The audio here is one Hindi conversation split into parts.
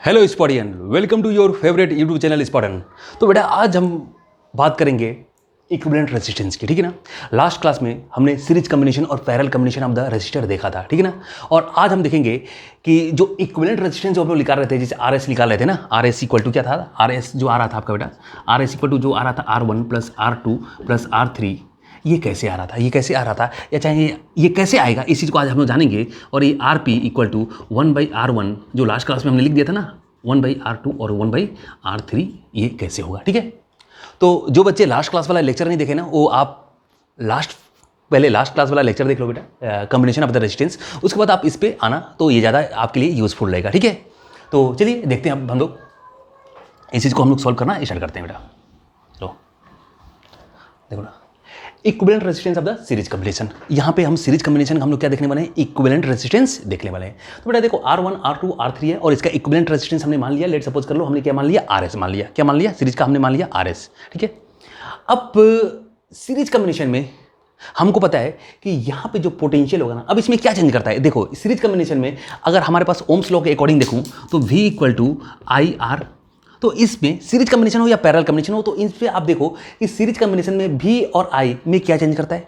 Hello Spotian, welcome to your favourite YouTube channel Spotan. तो बेटा आज हम बात करेंगे इक्विवेलेंट रेजिस्टेंस की, ठीक है ना। लास्ट क्लास में हमने सीरीज कॉम्बिनेशन और parallel combination of the resistor देखा था, ठीक है ना। और आज हम देखेंगे कि जो इक्विवेलेंट रेजिस्टेंस जो हम लोग निकाल रहे थे, जैसे आर एस निकाल रहे थे ना, आर एस इक्वल टू क्या था, आर एस जो आ रहा था आपका बेटा, आर एस इक्वल टू जो आ रहा था R1 plus R2 plus R3, ये कैसे आ रहा था, ये कैसे आ रहा था, या चाहे ये कैसे आएगा, इस चीज़ को आज हम लोग जानेंगे। और ये R P equal to 1/R1 जो लास्ट क्लास में हमने लिख दिया था ना, 1/R2 और 1/R3, ये कैसे होगा, ठीक है। तो जो बच्चे लास्ट क्लास वाला लेक्चर नहीं देखे ना, वो आप पहले लास्ट क्लास वाला लेक्चर देख लो बेटा, कॉम्बिनेशन ऑफ द रेजिस्टेंस, उसके बाद आप इस पे आना, तो ये ज़्यादा आपके लिए यूजफुल रहेगा, ठीक है। तो चलिए देखते हैं अब हम लोग इस चीज़ को हम लोग सॉल्व करना स्टार्ट करते हैं बेटा। चलो देखो ना, equivalent resistance of the series combination. यहाँ पे हम सीरीज कॉम्बिनेशन हम लोग क्या देखने वाले हैं, इक्विवेलेंट रेजिस्टेंस देखने वाले हैं। तो बेटा देखो R1 R2 R3 है और इसका इक्विवेलेंट रेजिस्टेंस हमने मान लिया, लेट सपोज कर लो, हमने क्या मान लिया, RS मान लिया। क्या मान लिया, सीरीज का हमने मान लिया RS, ठीक है। अब सीरीज कॉम्बिनेशन में हमको पता है कि यहाँ पे जो पोटेंशियल होगा ना, अब इसमें क्या चेंज करता है, देखो सीरीज कॉम्बिनेशन में अगर हमारे पास ओम्स लॉ के अकॉर्डिंग देखूँ तो V इक्वल टू IR, तो इसमें सीरीज कॉम्बिनेशन हो या पैरेलल कॉम्बिनेशन हो, तो इन पे आप देखो कि सीरीज कॉम्बिनेशन में V और I में क्या चेंज करता है,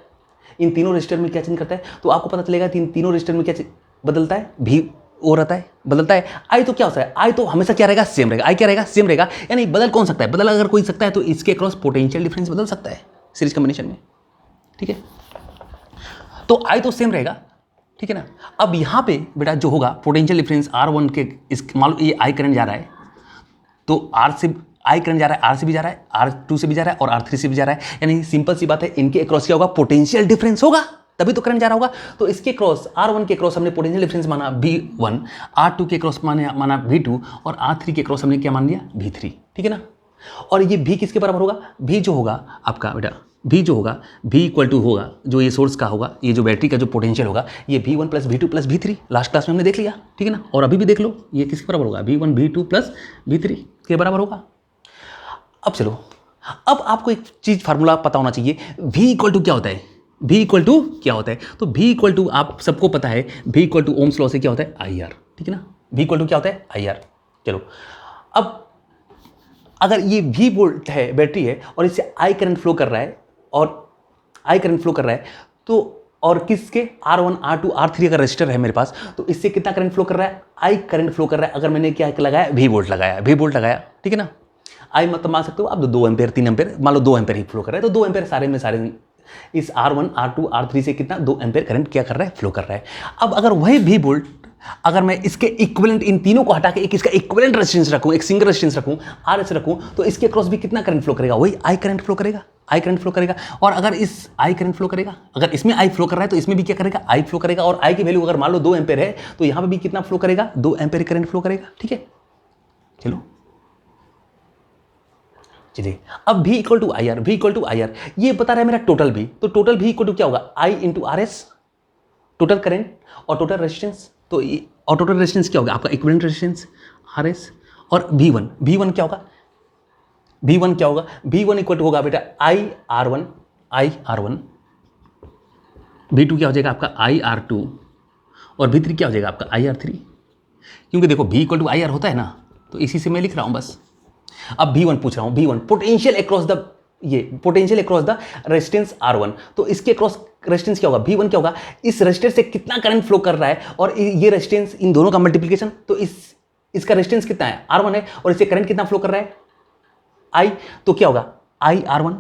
इन तीनों रजिस्टर में क्या चेंज करता है, तो आपको पता चलेगा कि इन तीनों रजिस्टर में क्या बदलता है, V वो रहता है, बदलता है। I तो क्या होता है, I तो हमेशा क्या रहेगा, सेम रहेगा। I क्या रहेगा, सेम रहेगा, यानी बदल कौन सकता है, बदल अगर कोई सकता है तो इसके अक्रॉस पोटेंशियल डिफरेंस बदल सकता है सीरीज कॉम्बिनेशन में, ठीक है। तो I तो सेम रहेगा, ठीक है ना। अब यहाँ पे बेटा जो होगा पोटेंशियल डिफरेंस R1 के, इस मान लो ये I करंट जा रहा है, तो R से I करंट जा रहा है, R से भी जा रहा है, R2 से भी जा रहा है और R3 से भी जा रहा है, यानी सिंपल सी बात है, इनके अक्रॉस क्या होगा, पोटेंशियल डिफरेंस होगा, तभी तो करंट जा रहा होगा। तो इसके क्रॉस R1 के क्रॉस हमने पोटेंशियल डिफरेंस माना V1, R2 के क्रॉस माना V2 और R3 के क्रॉस हमने क्या मान लिया, V3, ठीक है ना। और ये V किसके बराबर होगा, V जो होगा आपका बेटा, V जो होगा, V इक्वल टू होगा जो ये सोर्स का होगा, ये जो बैटरी का जो पोटेंशियल होगा, ये V1 plus V2 plus V3, last class में हमने देख लिया, ठीक है ना। और अभी भी देख लो, ये किसके बराबर होगा, V1 V2 प्लस V3 के बराबर होगा। अब चलो, अब आपको एक चीज़ फार्मूला पता होना चाहिए, V इक्वल टू क्या होता है, V इक्वल टू क्या होता है, तो V इक्वल टू आप सबको पता है, V equal to Ohm's law से क्या होता है, IR, ठीक है ना। V इक्वल टू क्या होता है, IR। चलो अब अगर ये V वोल्ट है, बैटरी है, और इससे I करंट फ्लो कर रहा है, और I करंट फ्लो कर रहा है, तो और किसके, R1 R2 R3 का रजिस्टर है मेरे पास, तो इससे कितना करंट फ्लो कर रहा है, I करंट फ्लो कर रहा है। अगर मैंने क्या लगाया, V वोल्ट लगाया, ठीक है ना। I मतलब मान सकते हो आप 2 एम्पेयर 3 एम्पेयर, मान लो 2 एम्पेयर ही फ्लो कर रहा है, तो 2 एम्पेयर सारे इस R1 R2 R3 से कितना 2 एम्पेयर करंट क्या कर रहा है, फ्लो कर रहा है। अब अगर वही V वोल्ट, अगर मैं इसके इक्विवेलेंट, इन तीनों को हटा के एक इसका इक्विवेलेंट रेजिस्टेंस रखूं, एक सिंगल रेजिस्टेंस रखूं, RS रखूं, तो इसके क्रॉस भी कितना करंट फ्लो करेगा, वही I करंट फ्लो करेगा, I करंट फ्लो करेगा। और अगर इस I करंट फ्लो करेगा, अगर इसमें I फ्लो कर रहा है तो इसमें भी क्या करेगा, I फ्लो करेगा। और I की वैल्यू अगर मान लो 2 एम्पेयर है, तो यहां पर भी कितना फ्लो करेगा, 2 एम्पेयर करंट फ्लो करेगा, ठीक है। चलो चलिए, अब V equal to IR, V equal to IR, ये बता रहा है मेरा टोटल V, तो टोटल V इक्वल टू क्या होगा, I into RS, total current और टोटल रेजिस्टेंस। तो और टोटल रेजिस्टेंस क्या होगा आपका, इक्विवेलेंट रेजिस्टेंस RS, और V1 क्या होगा, V1 क्या होगा, V1 इक्वल टू होगा बेटा IR1, V2 क्या हो जाएगा आपका IR2, और V3 क्या हो जाएगा आपका IR3। क्योंकि देखो V इक्वल टू IR होता है ना, तो इसी से मैं लिख रहा हूं बस। अब V1 पूछ रहा हूं, V1 पोटेंशियल अक्रॉस द, ये potential across the resistance R1, तो इसके अक्रॉस रेजिस्टेंस क्या होगा, V1 क्या होगा, इस रेजिस्टर से कितना करंट फ्लो कर रहा है, और ये रेजिस्टेंस, इन दोनों का मल्टीप्लिकेशन, तो इसका रेजिस्टेंस कितना है, R1 है, और इससे करंट कितना फ्लो कर रहा है, I, तो क्या होगा IR1,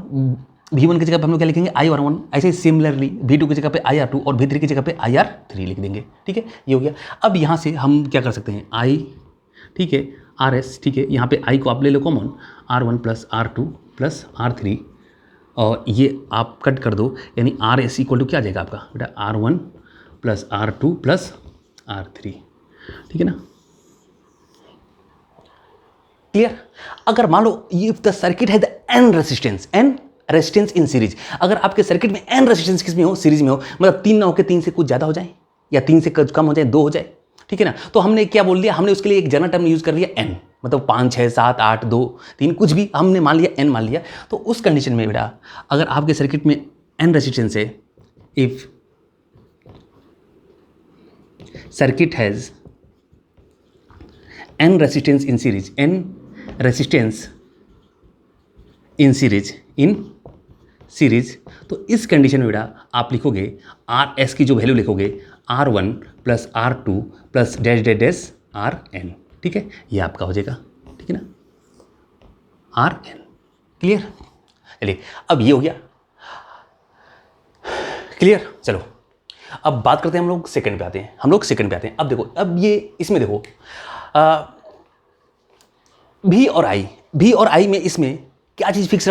V1 की जगह पे हम लोग क्या लिखेंगे, IR1, ऐसे सिमिलरली V2 की जगह पे IR2 और V3 की जगह पे IR3 लिख देंगे, ठीक है, ये हो गया। अब यहाँ से हम क्या कर सकते हैं, I, ठीक है, RS, ठीक है, यहाँ पे I को आप ले लो common, R1 plus R2 plus R3, और ये आप कट कर दो, यानी RS इक्वल टू क्या आ जाएगा आपका बेटा, R1 plus R2 plus R3, ठीक है ना। क्लियर। अगर मान लो इफ द सर्किट है the n resistance in series, अगर आपके सर्किट में n रेजिस्टेंस किस में हो, सीरीज में हो, मतलब 3 ना होकर 3 से कुछ ज़्यादा हो जाए, या 3 से कम हो जाए, 2 हो जाए, ठीक है ना। तो हमने क्या बोल दिया, हमने उसके लिए एक जनरल टर्म यूज कर लिया n, मतलब 5 6 7 8 2 3 कुछ भी हमने मान लिया, n मान लिया। तो उस कंडीशन में बेटा अगर आपके सर्किट में n रेजिस्टेंस है, if circuit has N resistance in series, N resistance in series, तो इस कंडीशन में बेटा आप लिखोगे आर एस की जो वैल्यू लिखोगे R1 plus R2 plus dash dash dash RN, ठीक है, ये आपका हो जाएगा, ठीक है ना, RN। क्लियर? चलिए अब ये हो गया क्लियर। चलो अब बात करते हैं, हम लोग सेकंड पे आते हैं, अब देखो, अब ये इसमें देखो भी और आई में इसमें क्या चीज़ फिक्स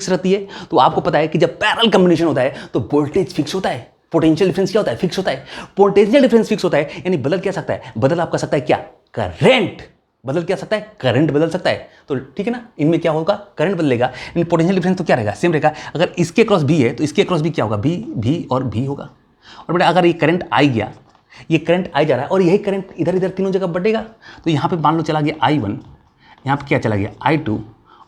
रहती है, तो आपको पता है कि जब पैरेलल कॉम्बिनेशन होता है तो वोल्टेज फिक्स होता है, पोटेंशियल डिफरेंस क्या होता है, फिक्स होता है। पोटेंशियल डिफरेंस फिक्स होता है यानी बदल क्या सकता है, बदल आपका सकता है क्या, करंट बदल सकता है। तो ठीक है ना, इनमें क्या होगा, करंट बदलेगा, यानी पोटेंशियल डिफरेंस तो क्या रहेगा, सेम रहेगा। अगर इसके क्रॉस बी है तो इसके क्रॉस बी क्या होगा, भी और भी होगा। और बेटा अगर ये करंट आई गया, ये करंट आई जा रहा है और यही करंट इधर तीनों जगह बढ़ेगा, तो यहाँ पे मान लो चला गया I1, यहाँ पे क्या चला गया I2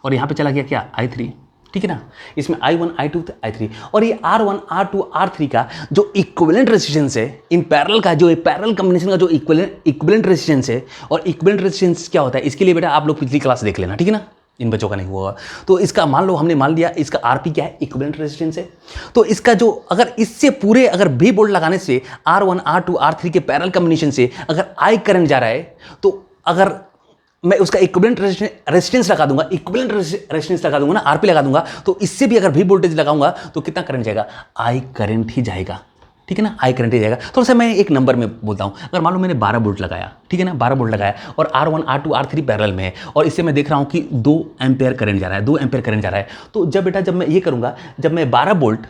और यहाँ पे चला गया क्या I3, ठीक है ना। इसमें I1 I2 I3 और ये R1 R2 R3 का जो इक्विवेलेंट रेजिस्टेंस है, इन पैरेलल का जो पैरेलल कॉम्बिनेशन का जो इक्विवेलेंट रेजिस्टेंस है, और इक्विवेलेंट रेजिस्टेंस क्या होता है, इसके लिए बेटा आप लोग पिछली क्लास देख लेना, ठीक है ना, इन बच्चों का नहीं हुआ। तो इसका मान लो हमने मान लिया इसका RP क्या है, इक्विवेलेंट रेजिस्टेंस है। तो इसका जो अगर इससे पूरे अगर V वोल्ट लगाने से R1 R2 R3 के पैरेलल कॉम्बिनेशन से अगर I करंट जा रहा है, तो अगर मैं उसका इक्विवेलेंट रेजिस्टेंस लगा दूंगा, ना, RP लगा दूंगा, तो इससे भी अगर V वोल्टेज लगाऊंगा तो कितना करंट जाएगा, I करंट ही जाएगा, ठीक है ना, I करंट ही जाएगा। थोड़ा सा मैं एक नंबर में बोलता हूँ, अगर मान लो मैंने 12 वोल्ट लगाया, ठीक है ना, 12 वोल्ट लगाया और R1 R2 R3 पैरेलल में है और इससे मैं देख रहा हूँ कि 2 एम्पेयर करंट जा रहा है, तो जब मैं ये करूँगा, जब मैं 12 वोल्ट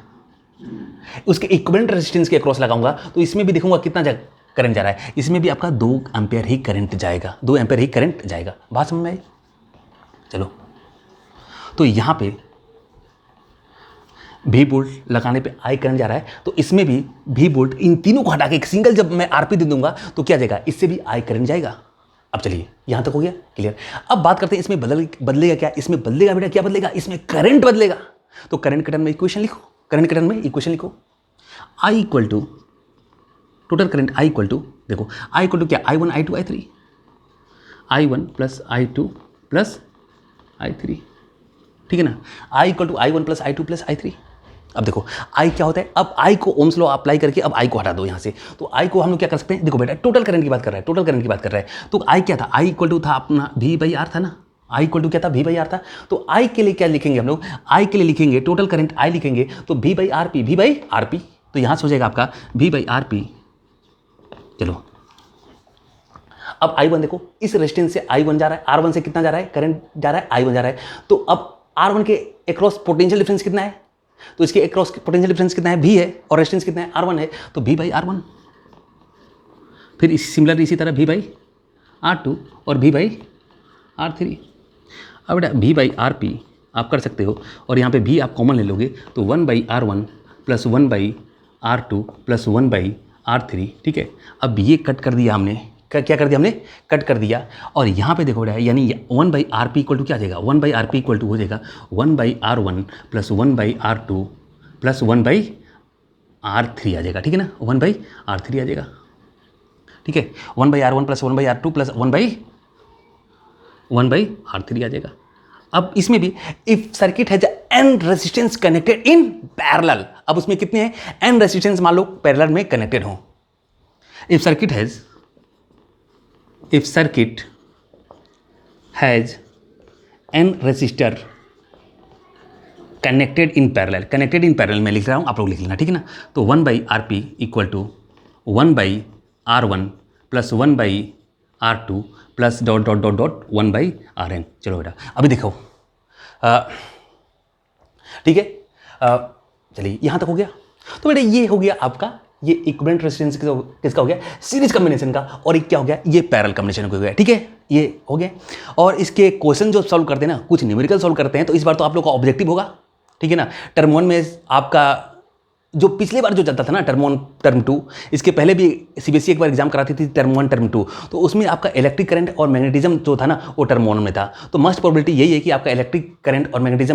उसके इक्विवेलेंट रेजिस्टेंस के अक्रॉस लगाऊंगा तो इसमें भी देखूंगा कितना करंट जा रहा है, इसमें भी आपका 2 एम्पेयर ही करंट जाएगा। बात समझ में आई? चलो, तो यहाँ पे V वोल्ट लगाने पे I करंट जा रहा है, तो इसमें भी V वोल्ट, इन तीनों को हटा के एक सिंगल जब मैं RP दे दूंगा तो क्या जाएगा, इससे भी I करंट जाएगा। अब चलिए यहाँ तक हो गया क्लियर। अब बात करते हैं इसमें बदलेगा क्या, इसमें बदलेगा बेटा, क्या बदलेगा, इसमें करंट बदलेगा। तो करंट के टर्म में इक्वेशन लिखो, I equal to total current, I equal to, देखो I इक्वल टू क्या, I1 I2 I3, I1 plus I2 plus I3, ठीक है ना, I equal to I1 plus I2 plus I3। अब देखो I क्या होता है, अब I को ओम्स लॉ अप्लाई करके अब I को हटा दो यहाँ से, तो I को हम लोग क्या कर सकते हैं, देखो बेटा टोटल करंट की बात कर रहा है, तो I क्या था, I इक्वल टू था अपना V/R था ना, I इक्वल टू क्या था, V/R था। तो I के लिए क्या लिखेंगे हम लोग, I के लिए लिखेंगे टोटल करंट I लिखेंगे, तो V/RP, तो यहाँ से हो जाएगा आपका V/RP। चलो अब I1 देखो, इस रेजिस्टेंस से I1 जा रहा है, R1 से कितना जा रहा है, करंट जा रहा है, I1 जा रहा है, तो अब R1 के अक्रॉस पोटेंशियल डिफरेंस कितना है, तो इसके अक्रॉस पोटेंशियल डिफरेंस कितना है, V है, और रेजिस्टेंस कितना है, R1 है, तो V/R1। फिर सिमिलर इसी तरह V/R2 और V/R3। अब बेटा V/RP आप कर सकते हो, और यहाँ पे V आप कॉमन ले लोगे, तो 1/R1 plus 1/R2 plus 1/R3, ठीक है। अब ये कट कर दिया हमने, क्या कर दिया हमने, कट कर दिया, और यहाँ पे देखो बेटा, यानी 1/RP इक्वल टू क्या आ जाएगा, 1/RP इक्वल टू हो जाएगा 1/R1 plus 1/R2 plus 1/R3 आ जाएगा, ठीक है ना, 1/R3 आ जाएगा, ठीक है, 1/R1 plus 1/R2 plus 1/R3 आ जाएगा। अब इसमें भी if circuit has n resistance connected in parallel, अब उसमें कितने हैं, n रेजिस्टेंस मान लो पैरेलल में कनेक्टेड हो। If circuit has n resistor connected in parallel में लिख रहा हूं, आप लोग लिख लेना, ठीक है ना। तो 1/RP equal to 1/R1 plus 1/R2 plus dot 1/RN। चलो बेटा अभी देखो, ठीक है, चलिए यहाँ तक हो गया। तो बेटा ये हो गया आपका, ये इक्विवेलेंट रेजिस्टेंस किसका हो गया, सीरीज कॉम्बिनेशन का, और एक क्या हो गया, ये पैरेलल कॉम्बिनेशन का हो गया, ठीक है, ये हो गया। और इसके क्वेश्चन जो सॉल्व करते हैं ना, कुछ न्यूमेरिकल सॉल्व करते हैं, तो इस बार तो आप लोग का ऑब्जेक्टिव होगा, ठीक है ना। टर्म 1 में आपका जो पिछले बार जो चलता था ना, टर्म 1 टर्म 2, इसके पहले भी CBSE एक बार एग्जाम कराती थी टर्म 1 टर्म 2, तो उसमें आपका इलेक्ट्रिक करंट और मैग्नेटिज्म जो था ना वो टर्म 1 में था। तो मस्ट प्रोबेबिलिटी यही है कि आपका इलेक्ट्रिक करंट और मैग्नेटिज्म